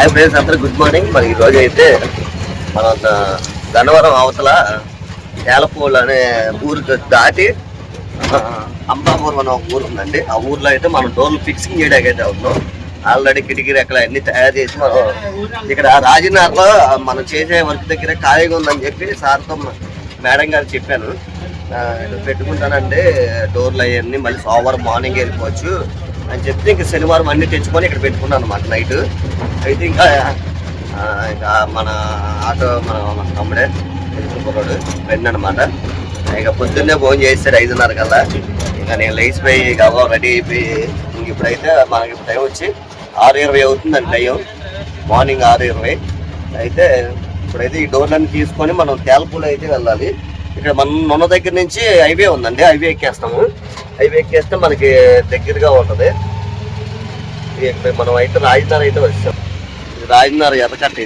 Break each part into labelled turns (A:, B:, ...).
A: Hi friends, అందరూ good morning. మరి ఈరోజు అయితే మన గన్నవరం అవతల తేలపూల్ అనే ఊరు దాటి అంబాపూర్ అనే ఒక ఊరు ఉందండి. ఆ ఊర్లో అయితే మనం డోర్లు ఫిక్సింగ్ చేయడానికి అయితే అవుతున్నాం. ఆల్రెడీ కిటికీ రెక్కలు అన్ని తయారు చేసి మనం ఇక్కడ రాజనగర్లో మనం చేసే వర్క్ దగ్గర ఖాళీగా ఉందని చెప్పి సార్తో మేడం గారు చెప్పాను. పెట్టుకుంటానంటే డోర్లు అవన్నీ మళ్ళీ సోమవారం మార్నింగ్ వెళ్ళిపోవచ్చు అని చెప్తే ఇంకా శనివారం అన్ని తెచ్చుకొని ఇక్కడ పెట్టుకున్నాను అనమాట నైట్. అయితే ఇంకా మన ఆటో మన తమ్ముడే కుర్రాడు ఫ్రెండ్ అనమాట. ఇక పొద్దున్నే ఫోన్ చేస్తాడు 5:30 కల్లా. ఇంకా నేను లేచిపోయి గవ రెడీ అయిపోయి ఇంక ఇప్పుడైతే మనకి టైం వచ్చి 6:20 అవుతుందండి. టైం మార్నింగ్ 6:20 అయితే ఇప్పుడైతే ఈ డోర్లన్నీ తీసుకొని మనం తేలపూలు అయితే వెళ్ళాలి. ఇక్కడ మన ఉన్న దగ్గర నుంచి హైవే ఉందండి, హైవే ఎక్కేస్తాము. హైవే ఎక్కేస్తే మనకి దగ్గరగా ఉంటుంది. ఇక్కడ మనం అయితే రాజనగర్ అయితే వచ్చాం. ఇది రాజనగర్ ఎర్రకట్ట.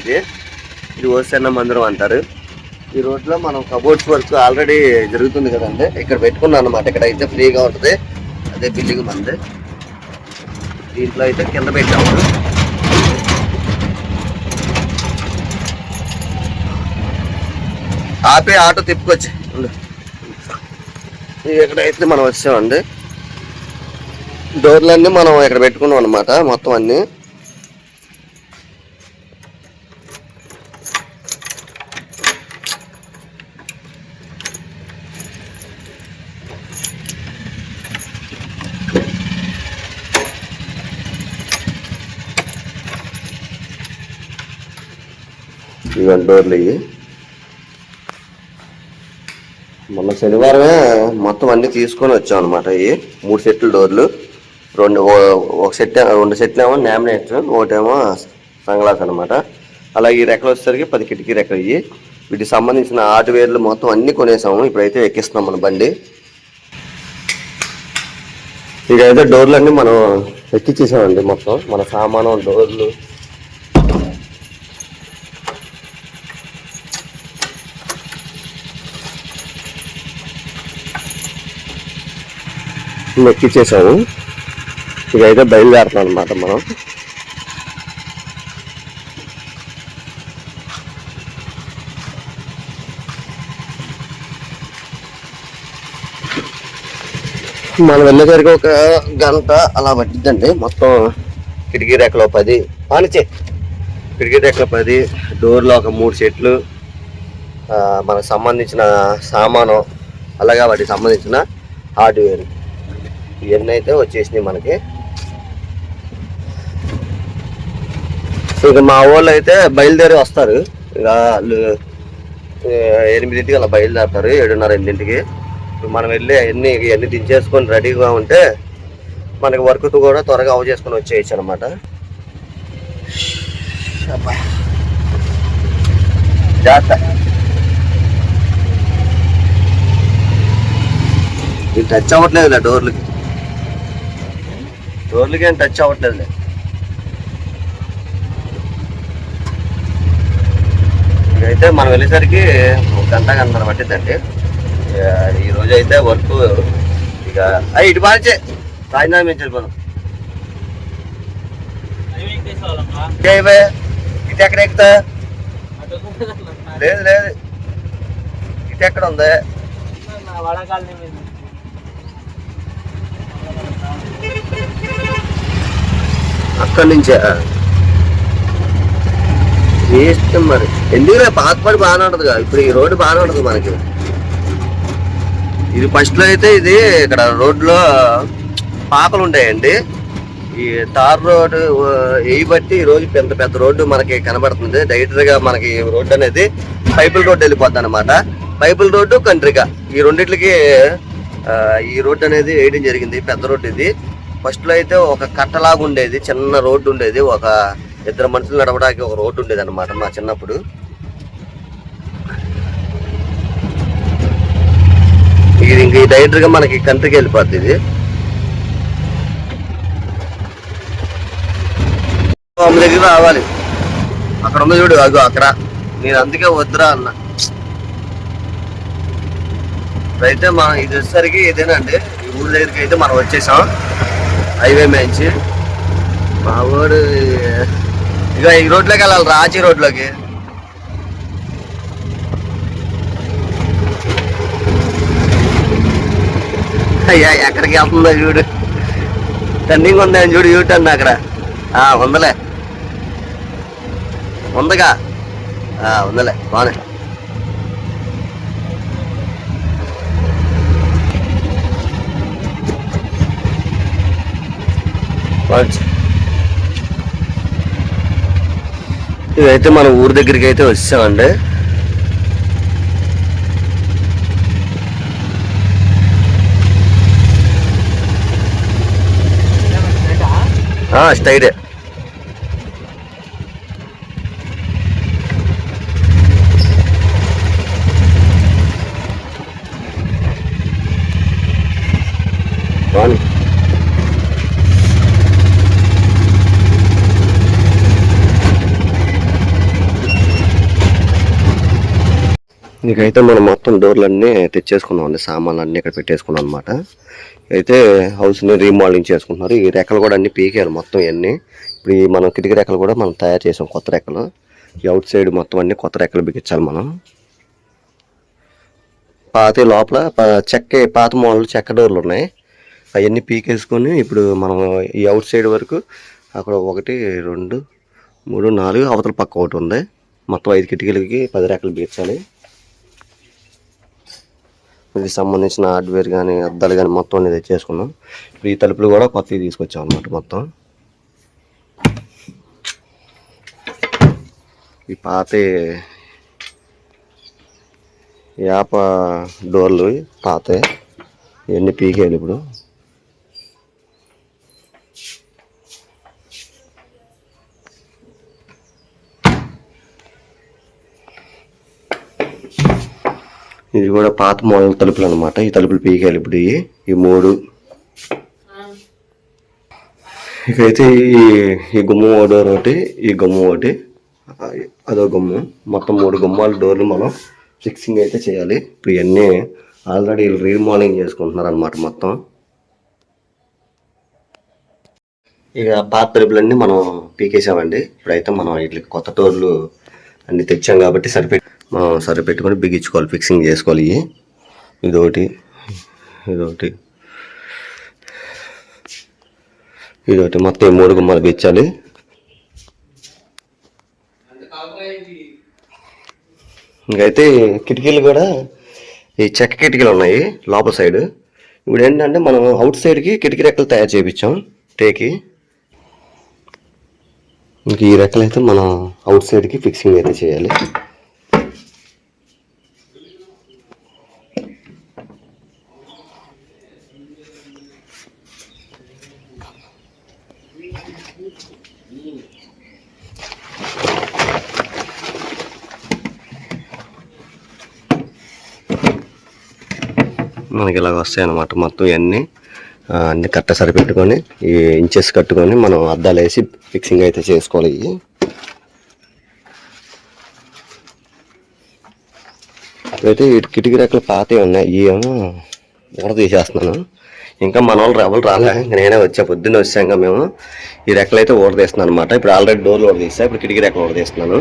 A: ఇది ఓసన్న మందిరం అంటారు. ఈ రోడ్లో మనం కబోర్డ్స్ వర్క్ ఆల్రెడీ జరుగుతుంది కదండి, ఇక్కడ పెట్టుకున్నాను అనమాట. ఇక్కడ అయితే ఫ్రీగా ఉంటుంది. అదే బిల్డింగ్ మంది. దీంట్లో అయితే కింద పెట్టాము. ఆపే ఆటో తిప్పుకొచ్చి ఇక్కడైతే మనం వచ్చామండి. డోర్లన్నీ మనం ఇక్కడ పెట్టుకున్నాం అనమాట మొత్తం అన్ని. ఇవన్నీ డోర్లు ఇవి మొన్న శనివారమే మొత్తం అన్ని తీసుకొని వచ్చాం అనమాట. ఇవి 3 సెట్లు డోర్లు, ఒక సెట్ 2 సెట్లు ఏమో నామినేట్, ఒకటేమో సంగ్లాస్ అనమాట. అలాగే ఈ రెక్కలు వచ్చేసరికి 10 కిటికీ రెక్కలు. ఇవి వీటికి సంబంధించిన హార్డ్వేర్లు మొత్తం అన్ని కొనేసాము. ఇప్పుడైతే ఎక్కిస్తున్నాం మన బండి. ఇకైతే డోర్లు అన్నీ మనం ఎక్కిచ్చేసామండి. మొత్తం మన సామాను డోర్లు ఎక్కిచ్చేసాము. ఇకైతే బయలుదేరుతాం అనమాట మనం. మనం వెళ్ళేసరికి ఒక గంట అలా పట్టిద్దండి. మొత్తం కిటికీ రెక్కలు 10 పానిచ్చే, కిటికీ రెక్కలు 10, డోర్లో ఒక 3 సెట్లు, మనకు సంబంధించిన సామాను, అలాగే వాటికి సంబంధించిన హార్డ్వేర్ ఇవన్నీ అయితే వచ్చేసినాయి మనకి. ఇక మా వాళ్ళు అయితే బయలుదేరి వస్తారు. ఇక 8ంటికి అలా బయలుదేరుతారు, 7:30 8ంటికి. మనం వెళ్ళి ఇవన్నీ దించేసుకొని రెడీగా ఉంటే మనకి వర్క్ కూడా త్వరగా అవ చేసుకొని వచ్చేయచ్చు అనమాట. జాగ్రత్త, ఇది టచ్ అవ్వట్లేదులే డోర్లకి ఏం టచ్ అవ్వట్లేదులే. ఇదైతే మనం వెళ్ళేసరికి 1 గంటన్నర పట్టిద్దండి. ఈరోజు అయితే వర్క్ ఇక ఇటు బాగా రాజధాని నుంచి వెళ్ళిపోదాం. ఇటు ఎక్కడ ఎక్కుతా? లేదు ఇటు ఎక్కడ ఉంది? అక్కడి నుంచే ఇష్టం. మరి ఎందుకు పాతపడి బాగానే ఉంటుంది కదా. ఇప్పుడు ఈ రోడ్డు బాగానే ఉంటుంది మనకి. ఇది ఫస్ట్లో అయితే ఇది ఇక్కడ రోడ్లో పాకలు ఉంటాయండి. ఈ తార్ రోడ్డు బట్టి ఈ రోజు పెద్ద రోడ్డు మనకి కనబడుతుంది. డైరెక్ట్గా మనకి రోడ్డు అనేది పైపుల్ రోడ్డు వెళ్ళిపోద్ది అనమాట. పైపుల్ రోడ్డు, కంట్రిక, ఈ రెండిట్లకి ఈ రోడ్డు అనేది వేయడం జరిగింది. పెద్ద రోడ్డు ఇది. ఫస్ట్లో అయితే ఒక కట్టలాగా ఉండేది, చిన్న రోడ్డు ఉండేది. ఒక 2 మనుషులు నడవడానికి ఒక రోడ్డు ఉండేది అనమాట మా చిన్నప్పుడు. ఇది ఇంక డైరెక్ట్గా మనకి కంట్రీకి వెళ్ళిపోద్ది. ఇది దగ్గర రావాలి. అక్కడ ఉంది చూడు, అగో అక్కడ. నేను అందుకే వద్దురా అన్న. అయితే ఇది వచ్చేసరికి ఇదేనండి, ఈ ఊరి దగ్గరికి అయితే మనం వచ్చేసాం. హైవే మేంచి మా వాడు ఇక ఈ రోడ్లోకి వెళ్ళాలి, రాచి రోడ్లోకి. అయ్యా ఎక్కడికి వెళ్తుందో చూడు, టర్నింగ్ ఉందని చూడు, యూ టర్న్ అక్కడ. ఉందలే, ఉందిగా, ఉందలే బానే. ఇదైతే మన ఊరి దగ్గరికి అయితే వచ్చామండి. స్టైడే. ఇకైతే మనం మొత్తం డోర్లన్నీ తెచ్చేసుకున్నాం అండి, సామాన్లు అన్నీ ఇక్కడ పెట్టేసుకున్నాం అనమాట. అయితే హౌస్ని రీమోడలింగ్ చేసుకుంటున్నారు. ఈ రెక్కలు కూడా అన్ని పీకారు మొత్తం ఇవన్నీ. ఇప్పుడు ఈ మనం కిటికీ రెక్కలు కూడా మనం తయారు చేసాం, కొత్త రెక్కలు. ఈ అవుట్ సైడ్ మొత్తం అన్ని కొత్త రెక్కలు బిగించాలి మనం. పాత లోపల పాత మోడల్ చెక్క డోర్లు ఉన్నాయి, అవన్నీ పీకేసుకొని ఇప్పుడు మనం ఈ అవుట్ సైడ్ వరకు అక్కడ 1 2 3 4 అవతల పక్క ఒకటి ఉంది. మొత్తం 5 కిటికీలకి 10 రెక్కలు బిగించాలి. దీనికి సంబంధించిన హార్డ్వేర్ కానీ అద్దాలు కానీ మొత్తం అన్ని తెచ్చేసుకున్నాం. ఇప్పుడు ఈ తలుపులు కూడా కొత్తవి తీసుకొచ్చాం అన్నమాట. మొత్తం ఈ పాత యాప డోర్లు పాత ఇవన్నీ పీకేయాలి ఇప్పుడు. ఇది కూడా పాత మోడల్ తలుపులు అనమాట. ఈ తలుపులు పీకేయాలి ఇప్పుడు ఈ 3. ఇకైతే ఈ గుమ్మం డోర్ ఒకటి, ఈ గుమ్మం ఒకటి, అదో గుమ్మం, మొత్తం 3 గుమ్మాల డోర్లు మనం ఫిక్సింగ్ అయితే చేయాలి. ఇప్పుడు ఇవన్నీ ఆల్రెడీ రీమోడలింగ్ చేసుకుంటున్నారు అనమాట మొత్తం. ఇక పాత తలుపులన్నీ మనం పీకేసామండి. ఇప్పుడైతే మనం వీటికి కొత్త డోర్లు అన్నీ తెచ్చాం కాబట్టి మనం సరిపెట్టుకొని బిగించుకోవాలి, ఫిక్సింగ్ చేసుకోవాలి. ఇదొకటి, ఇదొకటి, ఇదొకటి, మొత్తం 3 గుమ్మాలు బిగించాలి. ఇంకైతే కిటికీలు కూడా ఈ చెక్క కిటికీలు ఉన్నాయి లోపల సైడ్. ఇప్పుడు ఏంటంటే మనం అవుట్ సైడ్కి కిటికీ రెక్కలు తయారు చేయించాం టేకి. ఇంక ఈ రెక్కలు అయితే మనం అవుట్ సైడ్కి ఫిక్సింగ్ అయితే చేయాలి. మనకి ఇలాగ వస్తాయి అన్నమాట. మొత్తం ఇవన్నీ అన్ని కట్ట సరిపెట్టుకొని ఈ ఇంచెస్ కట్టుకొని మనం అద్దాలు వేసి ఫిక్సింగ్ అయితే చేసుకోవాలి. అయితే కిటికీ రెక్కలు పాతవి ఉన్నాయి, ఇవేమో ఊడ తీసేస్తున్నాను. ఇంకా మన వాళ్ళు ఎవరు రాలే, నేనే వచ్చా, పొద్దున్న వచ్చాక మేము. ఈ రెక్కలు అయితే ఊడ తీస్తున్నాను అనమాట. ఇప్పుడు ఆల్రెడీ డోర్లు ఊడ తీస్తా, ఇప్పుడు కిటికీ రెక్కలు ఊడ తీస్తున్నాను.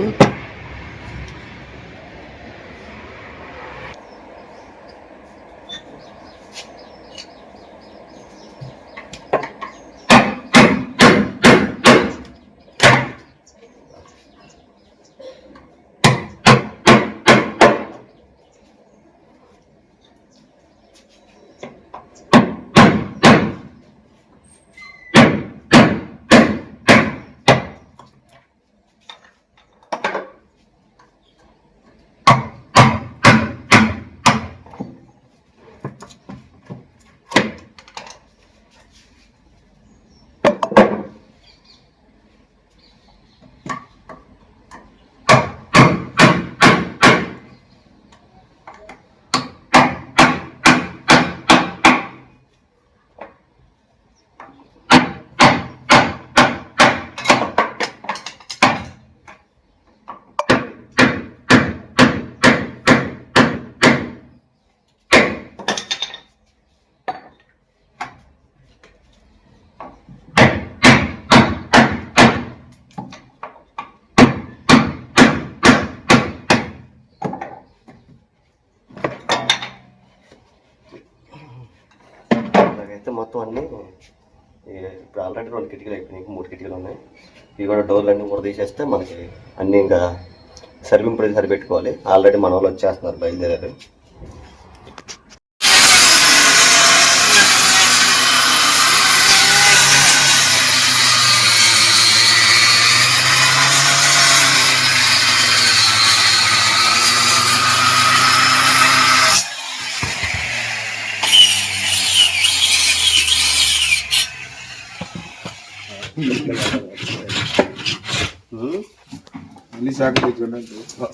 A: ఇలాగైతే మొత్తం అన్నీ ఇప్పుడు ఆల్రెడీ 2 కిటికీలు అయిపోయినాయి, 3 కిటికీలు ఉన్నాయి. ఇవి కూడా డోర్లు అన్నీ కూడా తీసేస్తే మనకి అన్నీ ఇంకా సర్వింగ్ ప్రైస్ సరిపెట్టుకోవాలి. ఆల్రెడీ మన వాళ్ళు వచ్చేస్తున్నారు, బయలుదేరారు.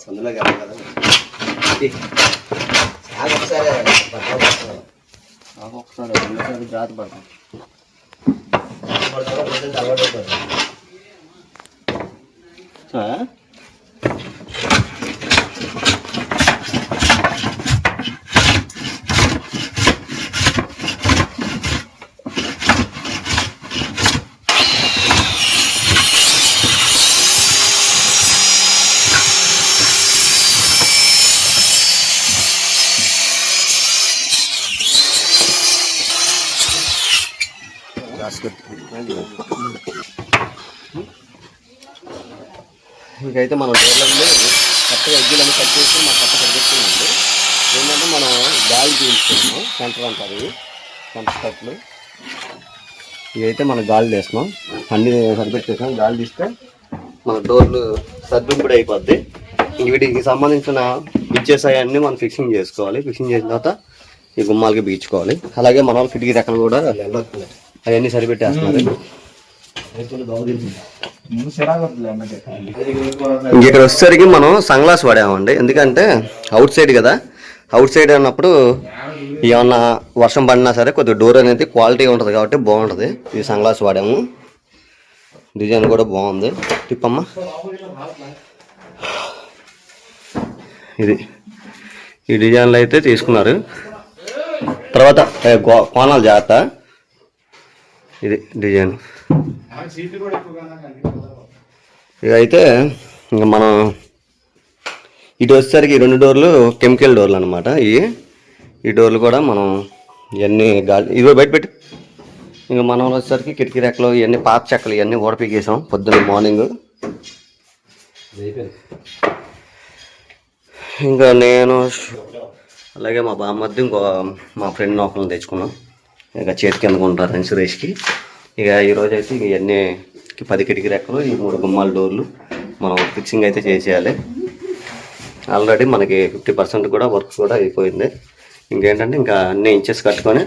A: సందులో కదా ఒకసారి జాతి పడతాం. ఇకైతే మనం డోర్లన్నీ కరెక్ట్గా ఎగ్గులన్నీ కట్ చేసి మన కట్ట సరిపెట్టుకుంది. ఏంటంటే మనం గాలి తీయించుకున్నాము, సెంటర్ అంటారు ఇవి సెంటర్ కట్లు. ఇవైతే మనం గాలి తీస్తున్నాం, అన్నీ సరిపెట్టేసాం. గాలి తీస్తే మన డోర్లు సర్దుంపుడు అయిపోద్ది. వీటికి సంబంధించిన పిచ్చెస్ అవన్నీ మనం ఫిక్సింగ్ చేసుకోవాలి. ఫిక్సింగ్ చేసిన తర్వాత ఈ గుమ్మాలకి బిగించుకోవాలి. అలాగే మన వాళ్ళు కిటికీ రెక్కలు కూడా అవన్నీ సరిపెట్టేస్తున్నారు. ఇక్కడ వచ్చేసరికి మనం సన్ గ్లాస్ వాడామండి, ఎందుకంటే అవుట్ సైడ్ కదా. అవుట్ సైడ్ అన్నప్పుడు ఏమన్నా వర్షం పడినా సరే కొద్దిగా డోర్ అనేది క్వాలిటీ ఉంటుంది కాబట్టి బాగుంటుంది. ఈ సన్ గ్లాస్ వాడాము, డిజైన్ కూడా బాగుంది. తిప్పమ్మా, ఇది ఈ డిజైన్లు అయితే తీసుకున్నారు. తర్వాత కోణాలు జాగ్రత్త, ఇది డిజైన్. ఇక అయితే ఇంకా మనం ఇటు వచ్చేసరికి 2 డోర్లు కెమికల్ డోర్లు అనమాట. ఈ డోర్లు కూడా మనం ఇవన్నీ గాలి ఇదిగో బయట పెట్టి ఇంకా మనం వచ్చేసరికి కిటికీ రెక్కలు ఇవన్నీ పాత చెక్కలు ఇవన్నీ ఓడపీకేసాం పొద్దున్న మార్నింగ్. ఇంకా నేను అలాగే మా బామ్మద్ది ఇంకో మా ఫ్రెండ్ నౌకలను తెచ్చుకున్నాం. ఇక చేతి కింద ఉంటారని సురేష్కి. ఇక ఈరోజు అయితే ఇక ఇవన్నీ 10 కిటికీ రెక్కలు, ఈ 3 గుమ్మాల డోర్లు మనం ఫిక్సింగ్ అయితే చేసేయాలి. ఆల్రెడీ మనకి 50% కూడా వర్క్ కూడా అయిపోయింది. ఇంకేంటంటే ఇంకా అన్ని ఇంచెస్ కట్టుకొని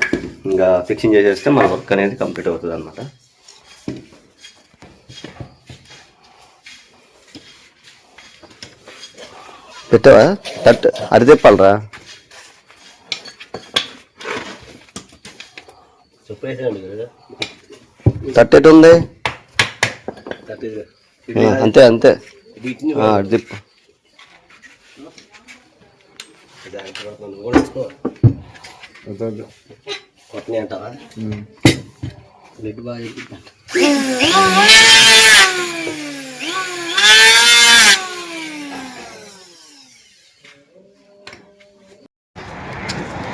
A: ఇంకా ఫిక్సింగ్ చేసేస్తే మన వర్క్ అనేది కంప్లీట్ అవుతుంది అన్నమాట. పెట్టావా తట్టు అది తిప్పాలరా, తట్టెట్టు ఉంది అంతే అంతే అది తిప్పు. అంటావా బ్లడ్ బాగా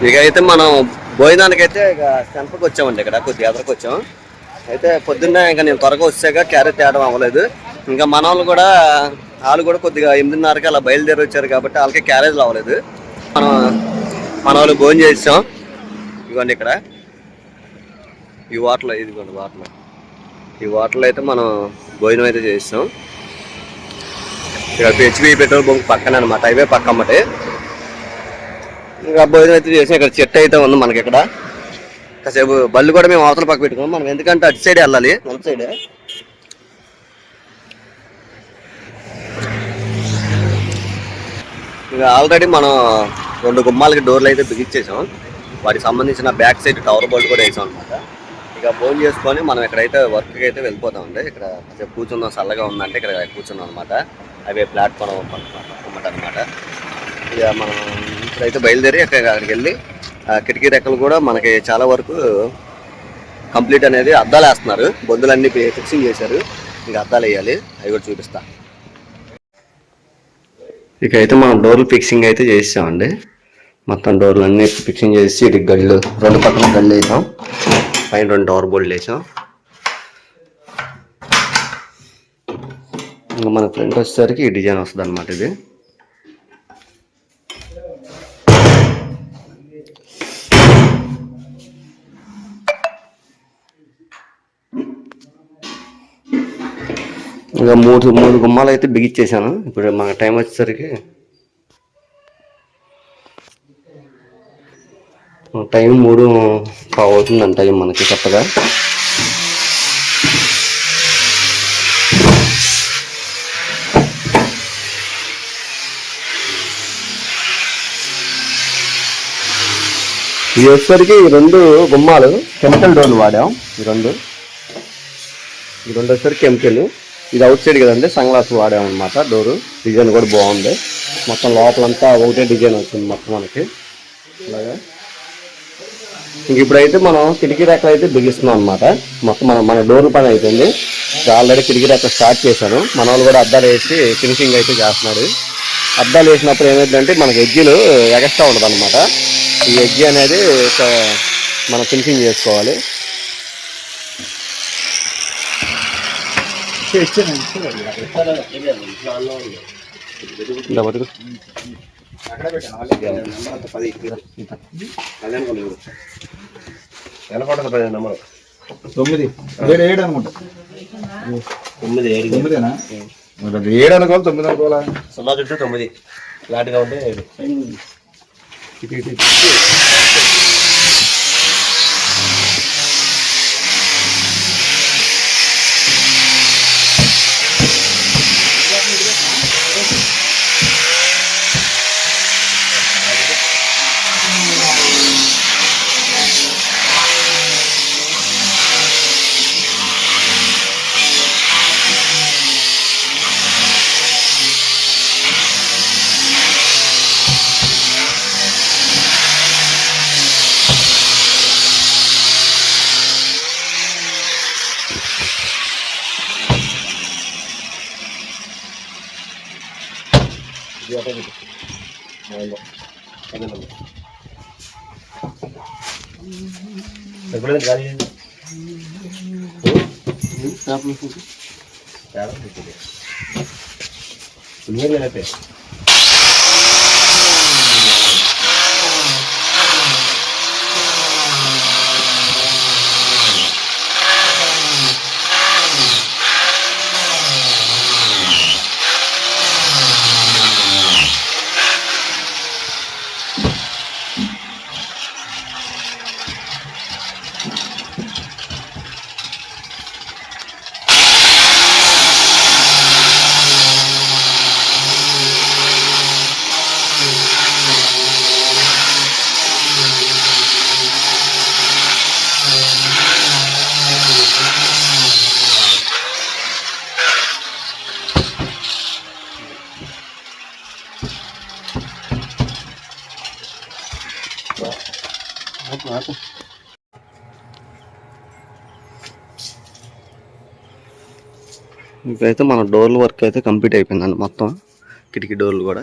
A: ఇక అయితే మనం భోజనానికైతే ఇక సెంపర్కి వచ్చామండి. ఇక్కడ కొద్దిగా ఎదరికి వచ్చాం. అయితే పొద్దున్నే ఇంకా నేను త్వరగా వచ్చాక క్యారెట్ తేవడం అవ్వలేదు. ఇంకా మన వాళ్ళు కూడా కొద్దిగా 8:30కి అలా బయలుదేరి వచ్చారు కాబట్టి వాళ్ళకి క్యారేజ్లు అవ్వలేదు. మన వాళ్ళు భోజనం చేసాం. ఇదిగోండి ఇక్కడ ఈ వాటర్లో, ఇదిగోండి ఈ వాటర్లో అయితే మనం భోజనం అయితే చేస్తాం. ఇక్కడ హెచ్పి పెట్రోల్ బంక్ పక్కన అనమాట, హైవే పక్క అమ్మటే. ఇంకా భోజనం అయితే చేసాం. ఇక్కడ చెట్టు అయితే ఉంది మనకి. ఇక్కడ కాసేపు బళ్ళు కూడా మేము అవతల పక్క పెట్టుకున్నాం. మనం ఎందుకంటే అటు సైడ్ వెళ్ళాలి, మన సైడే. ఇంకా ఆల్రెడీ మనం 2 గుమ్మాలకి డోర్లు అయితే బిగించేసాం. వాటికి సంబంధించిన బ్యాక్ సైడ్ టవర్ బోల్ట్ కూడా వేసాం అనమాట. ఇక భోజనం చేసుకొని మనం ఇక్కడైతే వర్క్కి అయితే వెళ్ళిపోతామండి. ఇక్కడ కాసేపు కూర్చుందాం, చల్లగా ఉందంటే ఇక్కడ కూర్చున్నాం అనమాట. అవే ప్లాట్ఫామ్ అనమాట. ఇక మనం ఇక్కడైతే బయలుదేరి అక్కడికి వెళ్ళి కిటికీ రెక్కలు కూడా మనకి చాలా వరకు కంప్లీట్ అనేది అద్దాలు వేస్తున్నారు. బొందులన్నీ ఫిక్సింగ్ చేశారు. ఇంకా అద్దాలు వేయాలి, అవి కూడా చూపిస్తా. ఇక అయితే మనం డోర్లు ఫిక్సింగ్ అయితే చేసామండి. మొత్తం డోర్లు అన్నీ ఫిక్సింగ్ చేసి ఇటు గళ్ళు 2 పక్కన గళ్ళు వేసాం. పైన 2 డోర్ బోల్డ్లు వేసాం. ఇంకా మన ఫ్రంట్ వచ్చేసరికి ఈ డిజైన్ వస్తుంది అనమాట. ఇది ఇంకా మూడు గుమ్మాలు అయితే బిగించేసాను. ఇప్పుడు మన టైం వచ్చేసరికి టైం 3:15 అవుతుందండి టైం మనకి కరెక్ట్గా. ఇది వచ్చేసరికి 2 గుమ్మాలు కెమికల్ డోర్లు వాడాం. ఈ రెండు వచ్చేసరికి కెమికల్. ఇది అవుట్ సైడ్ కదండి, సన్గ్లాస్ వాడాం అనమాట. డోరు డిజైన్ కూడా బాగుంది. మొత్తం లోపలంతా ఒకటే డిజైన్ వచ్చింది మొత్తం మనకి అలాగా. ఇంక ఇప్పుడైతే మనం కిటికీ రేఖలు అయితే బిగిస్తున్నాం అనమాట. మొత్తం మన డోర్ పని అయిపోయింది. ఆల్రెడీ కిటికీ రేఖ స్టార్ట్ చేశాను. మన వాళ్ళు కూడా అద్దాలు వేసి ఫినిషింగ్ అయితే చేస్తున్నాడు. అద్దాలు వేసినప్పుడు ఏమైందంటే మనకి ఎడ్జీలు ఎగస్ట్రా ఉండదు అనమాట. ఈ ఎడ్జీ అనేది మనం ఫినిషింగ్ చేసుకోవాలి. నెంబర్ 9 7 అనుకుంటా. 9 7 అనుకోవాలి, 9 అనుకోవాలా? 0.9 ఫ్లాట్గా ఉంటే 7. ఇప్పుడైతే మన డోర్ల వర్క్ అయితే కంప్లీట్ అయిపోయిందండి. మొత్తం కిటికీ డోర్లు కూడా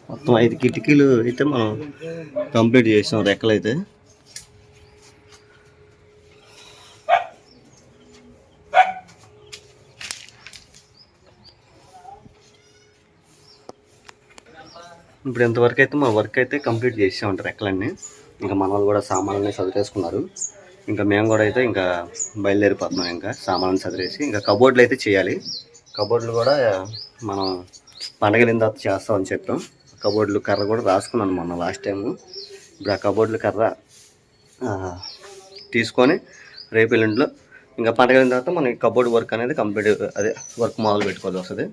A: మొత్తం 5 కిటికీలు అయితే మనం కంప్లీట్ చేసాం. రెక్కలు అయితే ఇప్పుడు ఇంతవరకు అయితే మా వర్క్ అయితే కంప్లీట్ చేసామంటారు రెక్కలన్నీ. ఇంకా మన వాళ్ళు కూడా సామాన్లన్నీ చదివేసుకున్నారు. ఇంకా మేము కూడా అయితే ఇంకా బయలుదేరిపోతున్నాం. ఇంకా సామాన్లు చదివేసి ఇంకా కబోర్డులు అయితే చేయాలి. కబోర్డులు కూడా మనం పండగలిన తర్వాత చేస్తామని చెప్పాం. కబోర్డులు కర్ర కూడా రాసుకున్నాను మొన్న లాస్ట్ టైము. ఇప్పుడు ఆ కబోర్డులు కర్ర తీసుకొని రేపు ఎల్లుండిలో ఇంకా పండగలిన తర్వాత మనం కబోర్డ్ వర్క్ అనేది కంప్లీట్ వర్క్ మొదలు పెట్టుకోవాల్సి వస్తుంది.